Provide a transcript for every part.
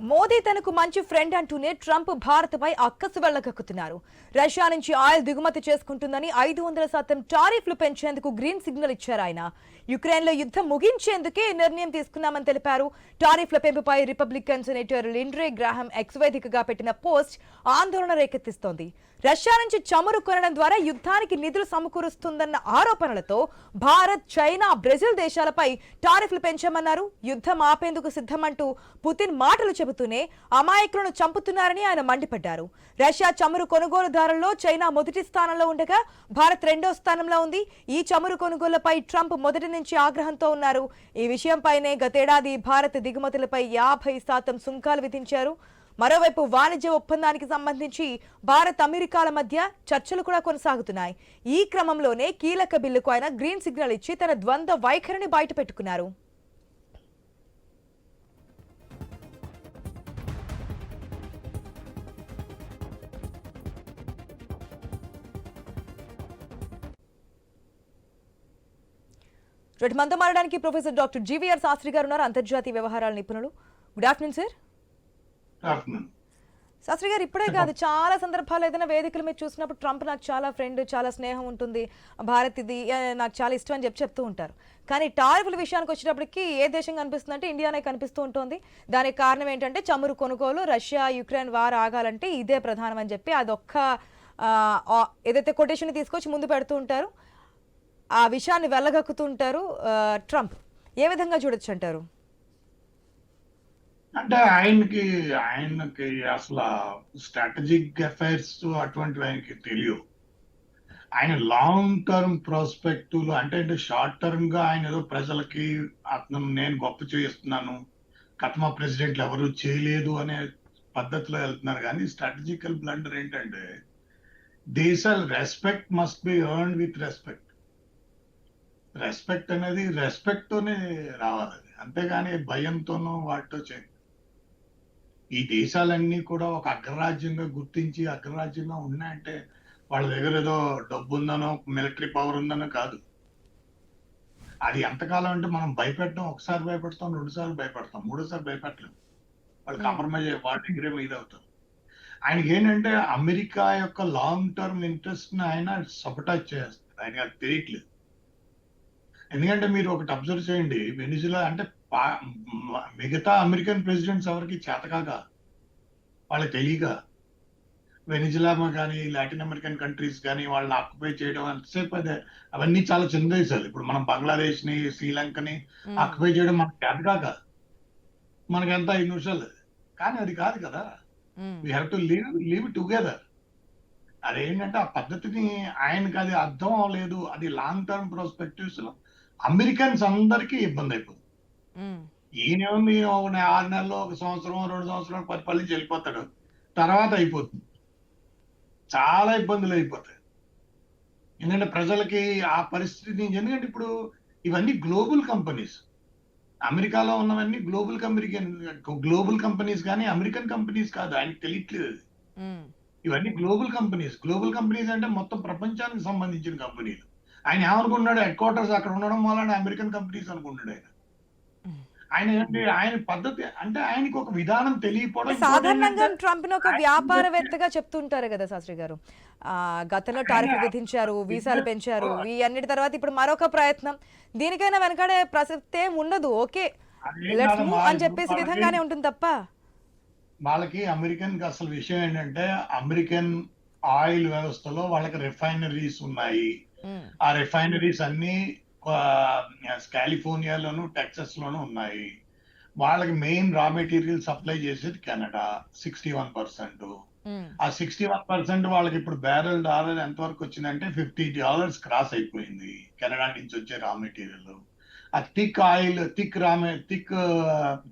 మోదీ తనకు మంచి ఫ్రెండ్ అంటూనే ట్రంప్ భారత్పై అక్కసు వెళ్లగక్కుతున్నారు. రష్యా నుంచి ఆయిల్ దిగుమతి చేసుకుంటుందని 500% టారిఫ్లు పెంచేందుకు గ్రీన్ సిగ్నల్ ఇచ్చారు ఆయన. యుక్రెయిన్లో యుద్ధం ముగించేందుకే నిర్ణయం తీసుకున్నామని తెలిపారు. టారిఫ్ల పెంపుపై రిపబ్లికన్ సెనేటర్ లిండ్రే గ్రాహం ఎక్స్ వేదికగా పెట్టిన పోస్ట్ ఆందోళన రేకెత్తిస్తోంది. రష్యా నుంచి చమురు కొనడం ద్వారా యుద్ధానికి నిధులు సమకూరుస్తుందన్న ఆరోపణలతో భారత్, చైనా, బ్రెజిల్ దేశాలపై టారిఫ్లు పెంచామన్నారు. యుద్ధం ఆపేందుకు సిద్ధమంటూ పుతిన్ మాటలు చెబుతూనే అమాయకులను చంపుతున్నారని ఆయన మండిపడ్డారు. రష్యా చమురు కొనుగోలుదారుల్లో చైనా మొదటి స్థానంలో ఉండగా భారత్ రెండో స్థానంలో ఉంది. ఈ చమురు కొనుగోళ్లపై ట్రంప్ మొదటి నుంచి ఆగ్రహంతో ఉన్నారు. ఈ విషయంపైనే గతేడాది భారత్ దిగుమతులపై 50% సుంకాలు విధించారు. మరోవైపు వాణిజ్య ఒప్పందానికి సంబంధించి భారత్, అమెరికాల మధ్య చర్చలు కూడా కొనసాగుతున్నాయి. ఈ క్రమంలోనే కీలక బిల్లుకు ఆయన గ్రీన్ సిగ్నల్ ఇచ్చి తన ద్వంద్వ వైఖరిని బయటపెట్టుకున్నారు. మనతో మాట్లాడడానికి ప్రొఫెసర్ డాక్టర్ జీవీఆర్ శాస్త్రి గారు ఉన్నారు, అంతర్జాతీయ వ్యవహారాల నిపుణులు. Good afternoon sir. శాస్త్రి గారు, ఇప్పుడే కాదు, చాలా సందర్భాలు ఏదైనా వేదికల మీద చూసినప్పుడు ట్రంప్ నాకు చాలా ఫ్రెండ్, చాలా స్నేహం ఉంటుంది, భారత్ ఇది నాకు చాలా ఇష్టం అని చెప్తూ ఉంటారు. కానీ టారిఫ్ల విషయానికి వచ్చేటప్పటికి ఏ దేశం కనిపిస్తుంది అంటే ఇండియానే కనిపిస్తూ ఉంటుంది. దానికి కారణం ఏంటంటే చమురు కొనుగోలు, రష్యా యుక్రెయిన్ వార్ ఆగాలంటే ఇదే ప్రధానం అని చెప్పి అదొక్క ఏదైతే కొటేషన్ తీసుకొచ్చి ముందు పెడుతూ ఉంటారు, ఆ విషయాన్ని వెళ్ళగక్కుతూ ఉంటారు ట్రంప్. ఏ విధంగా చూడొచ్చు అంటారు? అంటే ఆయనకి అసలు స్ట్రాటజిక్ అఫైర్స్ అటువంటివి ఆయనకి తెలియవు. ఆయన లాంగ్ టర్మ్ ప్రాస్పెక్టివ్ అంటే షార్ట్ టర్మ్ గా ఆయన ఏదో ప్రజలకి అతను నేను గొప్ప చేస్తున్నాను, కథమ ప్రెసిడెంట్లు ఎవరు చేయలేదు అనే పద్ధతిలో వెళ్తున్నారు. కానీ స్ట్రాటజికల్ బ్లండర్ ఏంటంటే దేశాల respect must be earn with respect. Respect అనేది రెస్పెక్ట్ తోనే రావాలి, అంతేగాని భయంతోనూ వాటితో చేయాలి. ఈ దేశాలన్నీ కూడా ఒక అగ్రరాజ్యంగా గుర్తించి అగ్రరాజ్యంగా ఉన్నాయంటే వాళ్ళ దగ్గర ఏదో డబ్బు ఉందనో మిలిటరీ పవర్ ఉందనో కాదు. అది ఎంతకాలం అంటే మనం భయపెట్టడం, ఒకసారి భయపెడతాం, 2 సార్లు భయపెడతాం, 3వ సారి భయపెట్టలేము. వాళ్ళు కాంప్రమైజ్ అయ్యే వాళ్ళ దగ్గరే మీద అవుతారు. ఆయనకి ఏంటంటే అమెరికా యొక్క లాంగ్ టర్మ్ ఇంట్రెస్ట్ ని ఆయన సబటాజ్ చేస్తారు. ఆయనకి అది తెలియట్లేదు. ఎందుకంటే మీరు ఒకటి అబ్జర్వ్ చేయండి, వెనిజులా అంటే మిగతా అమెరికన్ ప్రెసిడెంట్స్ ఎవరికి చేతకాక, వాళ్ళకి తెలియక వెనిజులా కానీ లాటిన్ అమెరికన్ కంట్రీస్ కానీ వాళ్ళని ఆక్యుపై చేయడం అంతసేపు అదే. అవన్నీ చాలా చిన్న దేశాలు. ఇప్పుడు మనం బంగ్లాదేశ్ ని, శ్రీలంకని ఆక్యుపై చేయడం మనకు చేతకాక, మనకంతా 5 నిమిషాలు. కానీ అది కాదు కదా, we have to live together. అదేంటంటే ఆ పద్ధతిని ఆయనకి అది అర్థం అవ్వలేదు. అది లాంగ్ టర్మ్ ప్రాస్పెక్టివ్స్ లో అమెరికన్స్ అందరికీ ఇబ్బంది అయిపోతుంది. ఈయనేమో 6 నెలలు, 1 సంవత్సరం, 2 సంవత్సరాలు పరిపాలించి వెళ్ళిపోతాడు, తర్వాత అయిపోతుంది. చాలా ఇబ్బందులు అయిపోతాయి. ఎందుకంటే ప్రజలకి ఆ పరిస్థితి నుంచి, ఎందుకంటే ఇప్పుడు ఇవన్నీ గ్లోబల్ కంపెనీస్, అమెరికాలో ఉన్నవన్నీ గ్లోబల్ కంపెనీస్ కానీ అమెరికన్ కంపెనీస్ కాదు. ఆయనకి తెలియట్లేదు. ఇవన్నీ గ్లోబల్ కంపెనీస్ అంటే మొత్తం ప్రపంచానికి సంబంధించిన కంపెనీలు. ఆయన ఏమనుకున్నాడు, హెడ్ క్వార్టర్స్ అక్కడ ఉండడం వల్ల అమెరికన్ కంపెనీస్ అనుకున్నాడు. ఆయన పద్ధతి అంటే ఆయనకి ఒక విధానం తెలియకపోవడం. సాధారణంగా ట్రంప్ ని ఒక వ్యాపారవేత్తగా చెప్తుంటారు కదా శాస్త్రి గారు. గతంలో టారిఫ్ విధించారు, వీసాలు పెంచారు, ఈ అన్నిటి తర్వాత ఇప్పుడు మరొక ప్రయత్నం. దీనికైనా వెనకాడే ప్రసక్తే ఉండదు. ఓకే అని చెప్పేసి విధంగానే ఉంటుంది తప్ప వాళ్ళకి అమెరికన్ అసలు విషయం ఏంటంటే అమెరికన్ ఆయిల్ వ్యవస్థలో వాళ్ళకి రిఫైనరీస్ ఉన్నాయి. ఆ రిఫైనరీస్ అన్ని కాలిఫోర్నియాలోను, టెక్సస్ లోను ఉన్నాయి. వాళ్ళకి మెయిన్ రా మెటీరియల్ సప్లై చేసేది కెనడా 61%. ఆ 61% వాళ్ళకి ఇప్పుడు బ్యారెల్ డాలర్ ఎంతవరకు వచ్చిందంటే $50 క్రాస్ అయిపోయింది కెనడా నుంచి వచ్చే రా మెటీరియల్. ఆ థిక్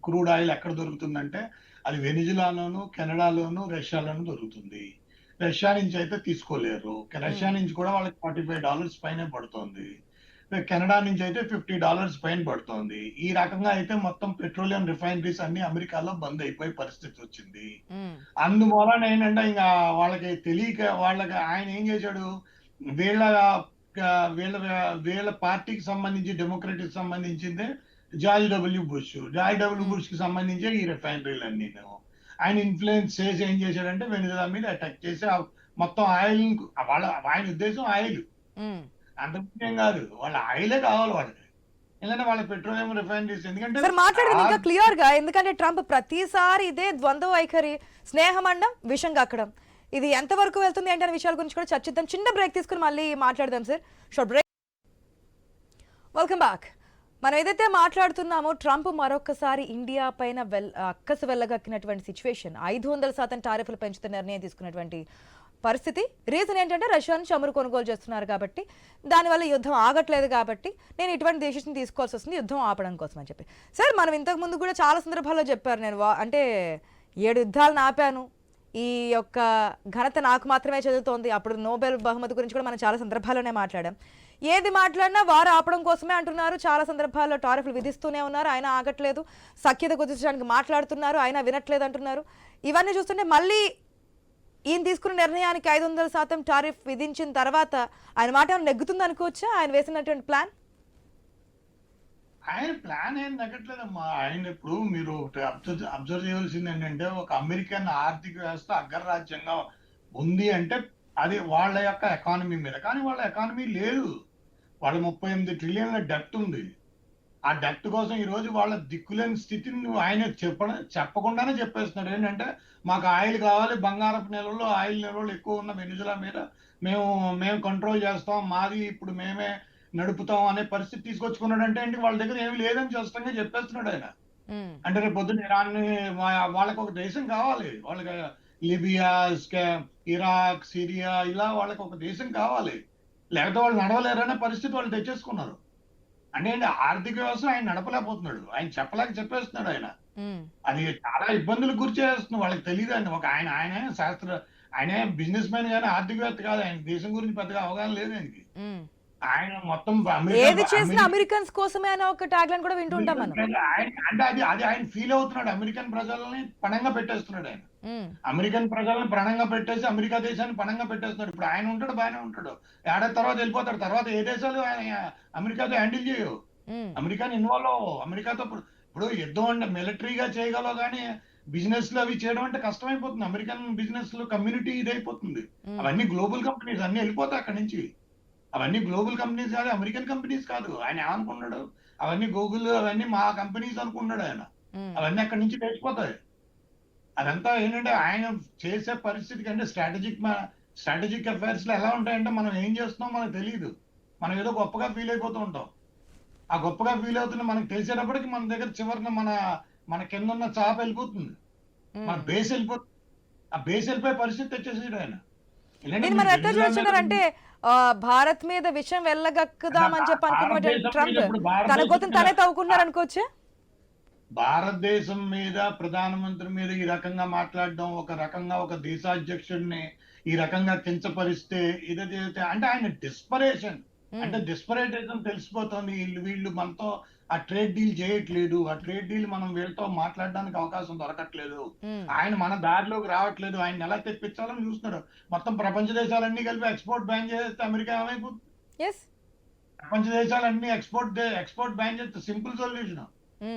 క్రూడ్ ఆయిల్ ఎక్కడ దొరుకుతుందంటే అది వెనిజులాలోను, కెనడాలోను, రష్యాలోను దొరుకుతుంది. రష్యా నుంచి అయితే తీసుకోలేరు. రష్యా నుంచి కూడా వాళ్ళకి $45 పైన పడుతుంది. కెనడా నుంచి అయితే $50 పైన పడుతోంది. ఈ రకంగా అయితే మొత్తం పెట్రోలియం రిఫైనరీస్ అన్ని అమెరికాలో బంద్ అయిపోయే పరిస్థితి వచ్చింది. అందువలన ఏంటంటే ఇంకా వాళ్ళకి తెలియక ఆయన ఏం చేశాడు, వీళ్ళ వీళ్ళ వీళ్ళ పార్టీకి సంబంధించి డెమోక్రటిక్ సంబంధించిందే జార్జ్ డబ్ల్యూ బుష్ కి సంబంధించి ఈ రిఫైనరీలన్నీ ఆయన ఇన్ఫ్లుయెన్స్ చేసి ఏం చేశాడంటే వెనిజులా మీద అటాక్ చేసి మొత్తం ఆయిల్ ఆయన ఉద్దేశం ఆయిల్ ఉమ్. అంతకుముందేం కాదు, వాళ్ళ ఆయిలే కావాలి వాళ్ళకి, ఎందుకంటే వాళ్ళ పెట్రోలియం రిఫైనరీస్ ఎందుకంటే సార్ మాట్లాడదాం ఇంకా క్లియర్ గా, ఎందుకంటే ట్రంప్ ప్రతిసారి ఇదే ద్వంద్వ వైఖరి, స్నేహం అనడం విషం కక్కడం, ఇది ఎంతవరకు వెళ్తుంది ఏంటనే విషయాల గురించి కూడా చర్చిద్దాం. చిన్న బ్రేక్ తీసుకుని మళ్ళీ మాట్లాడదాం sir, short break. Welcome back. మనం ఏదైతే మాట్లాడుతున్నామో ట్రంప్ మరొకసారి ఇండియా పైన అక్కసు వెళ్ళగక్కినటువంటి సిచ్యువేషన్, 500% టారిఫ్లు పెంచుతున్న నిర్ణయం తీసుకున్నటువంటి పరిస్థితి. రీజన్ ఏంటంటే రష్యా నుంచి చమురు కొనుగోలు చేస్తున్నారు కాబట్టి, దానివల్ల యుద్ధం ఆగట్లేదు కాబట్టి నేను ఇటువంటి డెసిషన్ తీసుకోవాల్సి వస్తుంది యుద్ధం ఆపడం కోసం అని చెప్పి. సార్ మనం ఇంతకు ముందు కూడా చాలా సందర్భాల్లో చెప్పారు, నేను అంటే 7 యుద్ధాలను ఆపాను, ఈ యొక్క ఘనత నాకు మాత్రమే చెందుతోంది. అప్పుడు నోబెల్ బహుమతి గురించి కూడా మనం చాలా సందర్భాల్లోనే మాట్లాడాం. ఏది మాట్లాడినా వారు ఆపడం కోసమే అంటున్నారు. చాలా సందర్భాల్లో టారిఫ్లు విధిస్తూనే ఉన్నారు, ఆయన ఆగట్లేదు. సఖ్యత కుదించడానికి మాట్లాడుతున్నారు, ఆయన వినట్లేదు అంటున్నారు. ఇవన్నీ చూస్తుంటే మళ్ళీ ఈయన తీసుకున్న నిర్ణయానికి 500% టారిఫ్ విధించిన తర్వాత ఆయన మాట ఏమైనా నెగ్గుతుంది అనుకోవచ్చా? ఆయన వేసినటువంటి ప్లాన్ ఆయన ప్లాన్ ఏం తగ్గట్లేదమ్మా. ఆయన ఇప్పుడు మీరు అబ్జర్వ్ చేయవలసింది ఏంటంటే, ఒక అమెరికన్ ఆర్థిక వ్యవస్థ అగ్రరాజ్యంగా ఉంది అంటే అది వాళ్ళ యొక్క ఎకానమీ మీద, కానీ వాళ్ళ ఎకానమీ లేదు. వాళ్ళ 38 ట్రిలియన్ల డెప్ట్ ఉంది. ఆ డెప్ట్ కోసం ఈ రోజు వాళ్ళ దిక్కులేని స్థితిని ఆయన చెప్పకుండానే చెప్పేస్తున్నాడు. ఏంటంటే మాకు ఆయిల్ కావాలి, బంగారపు నిల్వలు ఆయిల్ నిల్వలు ఎక్కువ ఉన్న వెనిజులా మీద మేము కంట్రోల్ చేస్తాం, మాది ఇప్పుడు మేమే నడుపుతాం అనే పరిస్థితి తీసుకొచ్చుకున్నాడు. అంటే ఏంటి, వాళ్ళ దగ్గర ఏమి లేదని స్పష్టంగా చెప్పేస్తున్నాడు ఆయన. అంటే రేపు పొద్దున్న ఇరాన్ వాళ్ళకి ఒక దేశం కావాలి, వాళ్ళకి లిబియా, ఇరాక్, సిరియా ఇలా వాళ్ళకి ఒక దేశం కావాలి, లేకపోతే వాళ్ళు నడవలేరనే పరిస్థితి వాళ్ళు తెచ్చేసుకున్నారు. అంటే ఆర్థిక వ్యవస్థ ఆయన నడపలేకపోతున్నాడు, ఆయన చెప్పేస్తున్నాడు ఆయన. అది చాలా ఇబ్బందులకు గురి చేస్తుంది, వాళ్ళకి తెలియదు అండి. ఒక ఆయన బిజినెస్ మ్యాన్ కానీ ఆర్థికవేత్త కాదు, ఆయన దేశం గురించి పెద్దగా అవగాహన లేదు ఆయనకి. ఆయన మొత్తం ఏది చేసినా అమెరికన్స్ కోసమే అనే ఒక ట్యాగ్ లైన్ కూడా వింటుంటాం మనం. అంటే అది ఆయన ఫీల్ అవుతున్నాడు, అమెరికన్ ప్రజల్ని పణంగా పెట్టేస్తున్నాడు ఆయన. అమెరికన్ ప్రజలను పణంగా పెట్టేసి అమెరికా దేశాన్ని పణంగా పెట్టేస్తున్నాడు. ఇప్పుడు ఆయన ఉంటాడు, బాగానే ఉంటాడు, ఏడాది తర్వాత వెళ్ళిపోతాడు. తర్వాత ఏ దేశాలు ఆయన అమెరికాతో హ్యాండిల్ చేయవు, అమెరికాని ఇన్వాల్వ్ అవ్వవు. అమెరికాతో ఇప్పుడు యుద్ధం అంటే మిలిటరీగా చేయగలవు, కానీ బిజినెస్ లో అవి చేయడం అంటే కష్టమైపోతుంది. అమెరికన్ బిజినెస్ లో కమ్యూనిటీ ఇదైపోతుంది. అవన్నీ గ్లోబల్ కంపెనీస్ అన్ని వెళ్ళిపోతాయి అక్కడి నుంచి. అవన్నీ గ్లోబల్ కంపెనీస్ కాదు, అమెరికన్ కంపెనీస్ కాదు. ఆయన ఏమనుకున్నాడు, అవన్నీ గూగుల్ అవన్నీ మా కంపెనీస్ అనుకున్నాడు ఆయన. అవన్నీ అక్కడి నుంచి లేచిపోతాయి. అదంతా ఏంటంటే ఆయన చేసే పరిస్థితి కంటే స్ట్రాటజిక్ అఫైర్స్ లో ఎలా ఉంటాయంటే, మనం ఏం చేస్తున్నాం మనకు తెలియదు, మనం ఏదో గొప్పగా ఫీల్ అయిపోతూ ఉంటాం. ఆ గొప్పగా ఫీల్ అవుతున్న మనకు తెలిసేటప్పటికి మన దగ్గర చివరిన మన కింద ఉన్న చాప వెళ్ళిపోతుంది, మన బేస్ వెళ్ళిపోతుంది. ఆ బేస్ వెళ్ళిపోయే పరిస్థితి తెచ్చేసాడు ఆయన. మనం ఎట్లా చూస్తున్నారంటే భారత్ మీద విషయం వెళ్ళగక్కుదామని చెప్పి అనుకున్న ట్రంప్ తన కోసం తనే తవ్వుకుంటున్నారు అనుకోవచ్చు. భారతదేశం మీద, ప్రధానమంత్రి మీద ఈ రకంగా మాట్లాడడం, ఒక రకంగా ఒక దేశాధ్యక్షుడిని ఈ రకంగా కించపరిస్తే ఇదైతే అంటే ఆయన డిస్పరేషన్, అంటే డిస్పరేటేషన్ తెలిసిపోతుంది. వీళ్ళు మనతో ఆ ట్రేడ్ డీల్ చేయట్లేదు, ఆ ట్రేడ్ డీల్ మనం వీళ్ళతో మాట్లాడడానికి అవకాశం దొరకట్లేదు, ఆయన మన దారిలోకి రావట్లేదు, ఆయన ఎలా తెప్పించాలని చూస్తున్నాడు. మొత్తం ప్రపంచ దేశాలన్నీ కలిపి ఎక్స్పోర్ట్ బ్యాన్ చేస్తే అమెరికా ఏమైపోతుంది? ప్రపంచ దేశాలన్నీ ఎక్స్పోర్ట్ బ్యాన్ చేస్తే సింపుల్ సొల్యూషన్.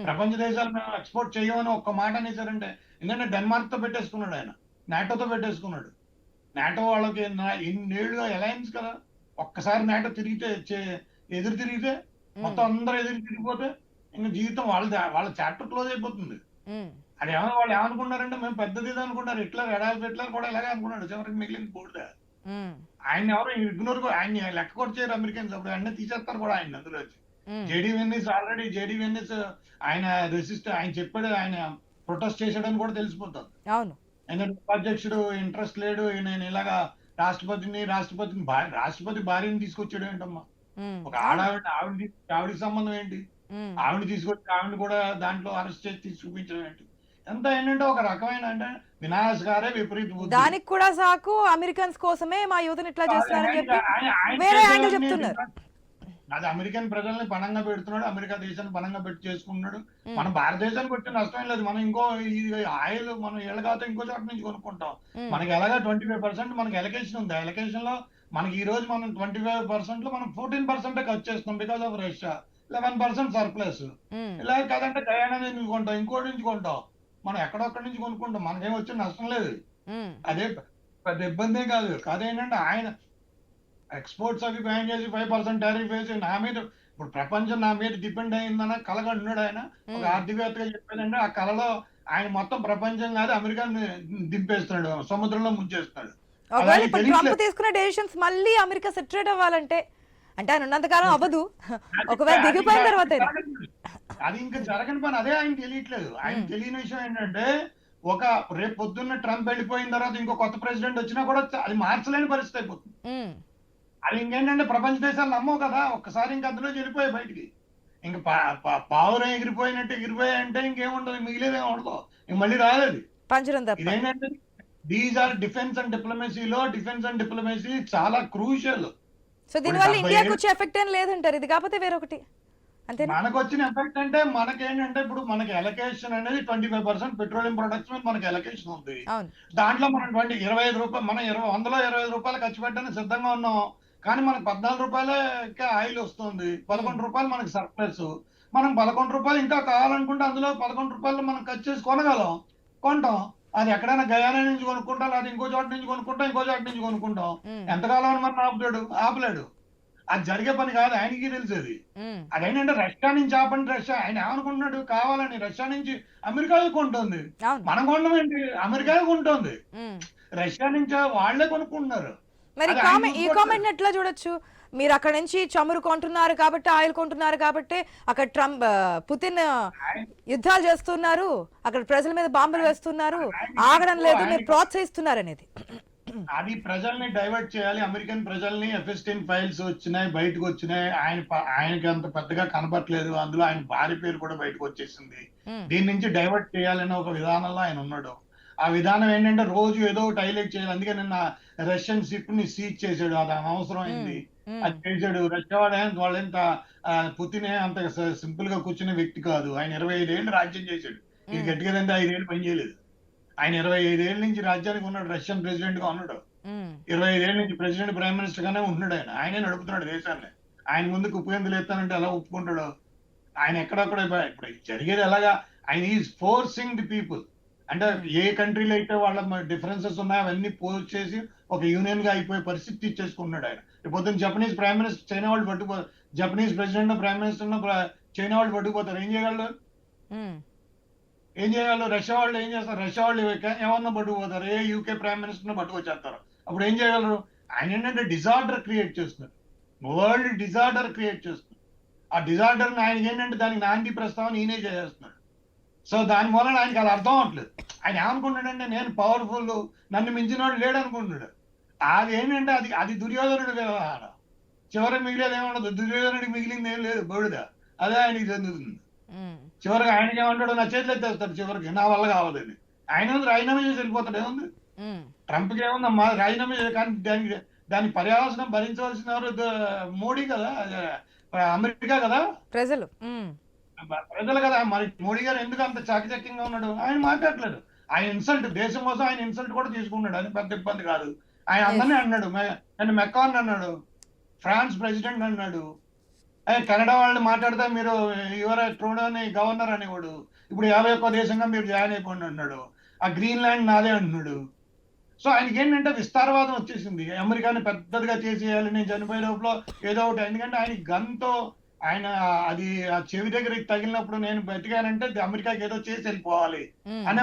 ప్రపంచ దేశాలు మేము ఎక్స్పోర్ట్ చేయమని ఒక్క మాట అనేసారంటే, ఎందుకంటే డెన్మార్క్ తో పెట్టేసుకున్నాడు ఆయన, నాటోతో పెట్టేసుకున్నాడు. నాటో వాళ్ళకి ఇన్నేళ్లుగా అలయన్స్ కదా, ఒక్కసారి నాటో ఎదురు తిరిగితే మొత్తం అందరూ ఎదురు తిరిగిపోతే ఇంకా జీవితం వాళ్ళ చాప్టర్ క్లోజ్ అయిపోతుంది. అది వాళ్ళు ఏమనుకున్నారంటే, మేము పెద్దది అనుకున్నారు, హిట్లర్ కూడా ఇలాగే అనుకున్నాడు, చివరికి మిగిలిన పోతే ఆయన ఎవరు ఇగ్నోర్, ఆయన లెక్క కూడా చేయరు అమెరికన్స్. అప్పుడు అన్నీ తీసేస్తారు కూడా ఆయన అందులో వచ్చి. జేడీ వెన్నిస్ ఆయన ఆయన చెప్పాడు, ఆయన ప్రొటెస్ట్ చేశాడని కూడా తెలిసిపోతాడు. ఎందుకంటే ఉపాధ్యక్షుడు ఇంట్రెస్ట్ లేడు, నేను ఇలాగా రాష్ట్రపతి భార్యని తీసుకొచ్చాడు ఏంటమ్మా, ఒక ఆవిడకి సంబంధం ఏంటి, ఆవిడ తీసుకొచ్చి ఆవిడ కూడా దాంట్లో అరెస్ట్ చేసి చూపించడం ఏంటి, ఎంత ఏంటంటే ఒక రకమైన అంటే వినాశకారే విపరీత. దానికి కూడా సాకు అమెరికన్స్ కోసమే మా యువతను ఇట్లా చేస్తున్నారని చెప్పి వేరే యాంగిల్ చెప్తున్నారు. అది అమెరికన్ ప్రజల్ని పణంగా పెడుతున్నాడు, అమెరికా దేశాన్ని పణంగా పెట్టి చేసుకున్నాడు. మన భారతదేశానికి వచ్చిన నష్టం లేదు, మనం ఇంకో ఆయిల్ మనం ఎలాగైతే ఇంకో చోట నుంచి కొనుక్కుంటాం. మనకి ఎలాగా 25% మనకి ఎలకేషన్ ఉంది. ఎలకేషన్ లో మనకి ఈ రోజు మనం 25% లో మనం 14% ఖర్చు చేస్తున్నాం బికాస్ ఆఫ్ రష్యా. 11% సర్ప్లస్. ఉమ్, ఇలా కాదంటే గయానా నుంచి కొంటాం, ఇంకోటి నుంచి కొంటాం. మనం ఎక్కడొక్కడి నుంచి కొనుక్కుంటాం, మనకేం వచ్చే నష్టం లేదు. ఉమ్, అదే పెద్ద ఇబ్బందే కాదు. కాదేంటంటే ఆయన ఎక్స్పోర్ట్స్ అవి బ్యాన్ చేసి 5% టారిఫ్ వేసి నా మీద, ఇప్పుడు ప్రపంచం నా మీద డిపెండ్ అయిందన్న కలగంటున్నాడు ఆయన. ఒక ఉమ్. ఆర్థికవేత్తగా చెప్పేదంటే ఆ కళలో ఆయన మొత్తం ప్రపంచం కాదు అమెరికాని దింపేస్తున్నాడు, సముద్రంలో ముంచేస్తున్నాడు. అది ఒకవేళ ఆయనకి ఇప్పుడు ట్రంప్ తెలియట్లేదు. తీసుకున్న డెసిషన్స్ మళ్ళీ అమెరికా సెటరేట్ అవ్వాలంటే, అంటే ఆయన ఉన్నంతకాలం అవ్వదు, అది ఒకవేళ అది దిగిపోయిన ఇంకా తర్వాత జరగని పని. అది ఇంకా జరగని పని. అదే ఆయన తెలియట్లేదు. ఆయన తెలియని విషయం ఏంటంటే, ఒక రేపు పొద్దున్న ట్రంప్ వెళ్ళిపోయిన తర్వాత ఇంకో కొత్త ప్రెసిడెంట్ వచ్చినా కూడా అది మార్చలేని పరిస్థితి అయిపోతుంది. అది ఇంకేంటంటే ప్రపంచ దేశాలు నమ్మవు కదా, ఒక్కసారి ఇంక అందులో వెళ్ళిపోయాయి బయటికి. ఇంక పావురం ఎగిరిపోయినట్టు ఎగిరిపోయాయంటే ఇంకేముండదు, మిగిలేదేమో ఉండదు, ఇంక మళ్ళీ రాలేదు. పంచడం తప్ప. ఇదేంటంటే these are defence and diplomacy చాలా క్రూషియల్. సో దీనివల్ల ఇండియాకి వచ్చే ఎఫెక్ట్ ఏం లేదంటారు, ఇది కాకపోతే వేరొకటి అంతేనా? మనకు వచ్చిన ఎఫెక్ట్ అంటే మనకేంటంటే ఇప్పుడు మనకి ఎలకేషన్ అనేది 25% పెట్రోలియం ప్రొడక్ట్స్ మీద మనకి ఎలకేషన్ ఉంది. అవును. దాంట్లో మనం 25 రూపాయలు, మనం 125 రూపాయలు ఖర్చు పెట్టడానికి సిద్ధంగా ఉన్నాం. కానీ మనకు 14 రూపాయలకే ఆయిల్ వస్తుంది, 11 రూపాయలు మనకి సర్ప్లస్. మనం 11 రూపాయలు ఇంకా కావాలనుకుంటే అందులో 11 రూపాయలు మనం ఖర్చు చేసి కొనగలం, కొంటాం. అది ఎక్కడైనా గయానా నుంచి కొనుక్కుంటాం, లేదా ఇంకో చోట నుంచి కొనుక్కుంటాం, ఇంకో చోట నుంచి కొనుక్కుంటాం. ఎంతకాలం అని మనం ఆపలేడు. అది జరిగే పని కాదు, ఆయనకి తెలిసేది. అదేంటంటే రష్యా నుంచి ఆపండి, రష్యా ఆయన ఏమనుకుంటున్నాడు, కావాలని రష్యా నుంచి అమెరికాయే కొంటుంది. అవును. మనం కొనడం ఏంటి, అమెరికాయే కొంటుంది. రష్యా నుంచి వాళ్ళే కొనుక్కుంటున్నారు. మరి అది ఆయన ఈ చూసుకోవట్లేదు. కామెంట్ ఎట్లా చూడొచ్చు? మీరు అక్కడ నుంచి చమురు కొంటున్నారు కాబట్టి, ఆయిల్ కొంటున్నారు కాబట్టి, అక్కడ ట్రంప్ పుతిన్ ఆయన- యుద్ధాలు చేస్తున్నారు, అక్కడ ప్రజల మీద బాంబులు వేస్తున్నారు, ఆయన- ఆగడం లేదు, మీరు ఆయన- ప్రోత్సహిస్తున్నారు అనేది. అది ప్రజల్ని డైవర్ట్ చేయాలి. అమెరికన్ ప్రజల్ని F-16 ఫైల్స్ వచ్చినాయి, బయటకు వచ్చినాయి. ఆయనకి అంత పెద్దగా కనపట్లేదు, అందులో ఆయన భార్య పేరు కూడా బయటకు వచ్చేసింది. దీని నుంచి డైవర్ట్ చేయాలనే ఒక విధానంలో ఆయన ఉన్నాడు. ఆ విధానం ఏంటంటే రోజు ఏదో ఒకటి హైలైట్ చేయాలి. అందుకే నిన్న రష్యన్ షిప్ ని సీజ్ చేశాడు, అది అనవసరం అయింది. అది చేశాడు. రష్యా వాళ్ళెంత పుతిన్ అంత సింపుల్ గా కూర్చునే వ్యక్తి కాదు. ఆయన 25 ఏళ్ళు రాజ్యం చేశాడు. ఇది గట్టిగా 5 ఏళ్ళు పని చేయలేదు. ఆయన 25 ఏళ్ళ నుంచి రాజ్యానికి ఉన్నాడు, రష్యన్ ప్రెసిడెంట్ గా ఉన్నాడు. 25 ఏళ్ళ నుంచి ప్రెసిడెంట్ ప్రైమ్ మినిస్టర్ గానే ఉంటున్నాడు. ఆయనే నడుపుతున్నాడు దేశాన్ని. ఆయన ముందుకు ఉపయోగం ఎత్తానంటే ఎలా ఒప్పుకుంటాడు? ఆయన ఎక్కడక్కడ ఇప్పుడు జరిగేది ఎలాగా, ఆయన ఈజ్ ఫోర్సింగ్ ది పీపుల్. అంటే ఏ కంట్రీలో అయితే వాళ్ళ డిఫరెన్సెస్ ఉన్నాయో అవన్నీ పోస్ట్ చేసి ఒక యూనియన్ గా అయిపోయే పరిస్థితి ఇచ్చేసుకున్నాడు ఆయన. పొద్దున్న జపనీస్ ప్రైమ్ మినిస్టర్ చైనా వాళ్ళు పట్టుకుపోతారు, Japanese president prime minister China వాళ్ళు పట్టుకుపోతారు. ఏం చేయగలరు? రష్యా వాళ్ళు ఏం చేస్తారు? రష్యా వాళ్ళు ఏమన్నా పట్టుకుపోతారు, ఏ యూకే ప్రైమ్ మినిస్టర్ పట్టుకొచ్చేస్తారు. అప్పుడు ఏం చేయగలరు? ఆయన ఏంటంటే డిజార్డర్ క్రియేట్ చేస్తున్నారు, వరల్డ్ డిజార్డర్ క్రియేట్ చేస్తున్నారు. ఆ డిజార్డర్ ఆయనకి ఏంటంటే దానికి నాంది ప్రస్తావన ఈయనే చేస్తున్నాడు. సో దాని మూలన ఆయనకి అది అర్థం అవట్లేదు. ఆయన ఏమనుకుంటాడంటే నేను పవర్ఫుల్, నన్ను మించిన వాడు లేడు అనుకుంటున్నాడు. అది ఏంటంటే అది దుర్యోధనుడు వ్యవహారం. చివరి మిగిలేదు ఏముండదు, దుర్యోధనుడికి మిగిలింది ఏం లేదు, బొడుద. అదే ఆయనకి చెందుతుంది. చివరికి ఆయనకి ఏమంటాడు, నా చేతులు ఎత్తేస్తాడు చివరికి, నా వల్ల కావదని. ఆయన రాజీనామా చేసి వెళ్ళిపోతాడు. ఏముంది ట్రంప్కి ఏముందమ్మా రాజీనామా చేసి, కానీ దాని పర్యావసనం భరించవలసిన మోడీ కదా, అమెరికా కదా, ప్రజలు కదా. మరి మోడీ గారు ఎందుకు అంత చాకచక్యంగా ఉన్నాడు? ఆయన మాట్లాడలేదు. ఆయన ఇన్సల్ట్, దేశం కోసం ఆయన ఇన్సల్ట్ కూడా తీసుకున్నాడు, అది పెద్ద ఇబ్బంది కాదు. ఆయన అందరినీ అన్నాడు, నన్ను మెక్కాన్ అన్నాడు, ఫ్రాన్స్ ప్రెసిడెంట్ అన్నాడు, కెనడా వాళ్ళని మాట్లాడితే మీరు యువర్ ట్రూడోని గవర్నర్ అనేవాడు, ఇప్పుడు 51 దేశంగా మీరు జాయిన్ అయిపోండి అన్నాడు. ఆ గ్రీన్లాండ్ నాదే అంటున్నాడు. సో ఆయనకి ఏంటంటే విస్తారవాదం వచ్చేసింది, అమెరికాని పెద్దదిగా చేసేయాలి, నేను చనిపోయే లోపల ఏదో ఒకటి. ఎందుకంటే ఆయన గన్తో ఆయన అది ఆ చెవి దగ్గరికి తగిలినప్పుడు నేను బతికానంటే అమెరికాకి ఏదో చేసి వెళ్ళిపోవాలి అనే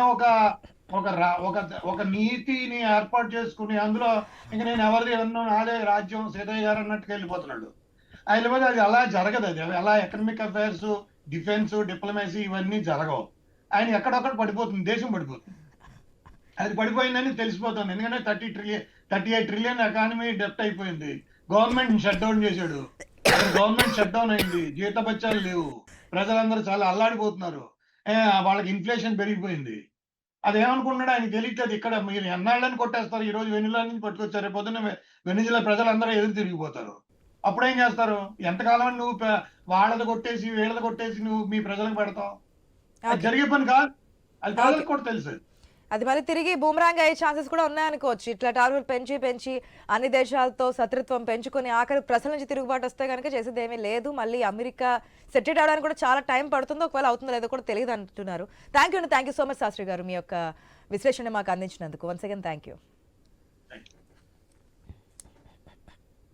ఒక నీతిని ఏర్పాటు చేసుకుని, అందులో ఇంక నేను ఎవరిది ఎన్నో నాదే రాజ్యం, సీతయ్య గారు అన్నట్టుగా వెళ్ళిపోతున్నాడు. వెళ్ళిపోతే అది అలా జరగదు. అది అలా ఎకనామిక్ అఫైర్స్, డిఫెన్స్, డిప్లొమసీ ఇవన్నీ జరగవు. ఆయన ఎక్కడొక్కడ పడిపోతుంది, దేశం పడిపోతుంది. అది పడిపోయిందని తెలిసిపోతుంది. ఎందుకంటే 38 ట్రిలియన్ ఎకానమీ డెప్ట్ అయిపోయింది. గవర్నమెంట్ షట్ డౌన్ చేశాడు. గవర్నమెంట్ షట్ డౌన్ అయింది, జీతభత్యాలు లేవు, ప్రజలందరూ చాలా అల్లాడిపోతున్నారు, వాళ్ళకి ఇన్ఫ్లేషన్ పెరిగిపోయింది. అదేమనుకున్నాడు ఆయన తెలియట్లేదు. ఇక్కడ మీరు ఎన్నాళ్ళని కొట్టేస్తారు, ఈ రోజు వెనిజులా నుంచి పట్టుకొచ్చారు, రేపు పొద్దున్న వెనిజులా ప్రజలందరూ ఎదురు తిరిగిపోతారు. అప్పుడేం చేస్తారు? ఎంతకాలం నువ్వు వాళ్ళది కొట్టేసి వీళ్ళది కొట్టేసి నువ్వు మీ ప్రజలకు పెడతావు? అది జరిగే పని కాదు, అది ప్రజలకు కూడా తెలుసు. అది మళ్ళీ తిరిగి బూమరాంగ్ అయ్యే ఛాన్సెస్ కూడా ఉన్నాయనుకోవచ్చు. ఇట్లా టారిఫ్లు పెంచి అన్ని దేశాలతో శత్రుత్వం పెంచుకొని ఆఖరి ప్రజల నుంచి తిరుగుబాటు వస్తే కనుక చేసేది ఏమీ లేదు. మళ్ళీ అమెరికా సెటిల్ అవడానికి కూడా చాలా టైం పడుతుందో, ఒకవేళ అవుతుందో లేదో కూడా తెలియదు అంటున్నారు. Thank you so much Shastri గారు, మీ యొక్క విశ్లేషణ మాకు అందించినందుకు. Once again thank you.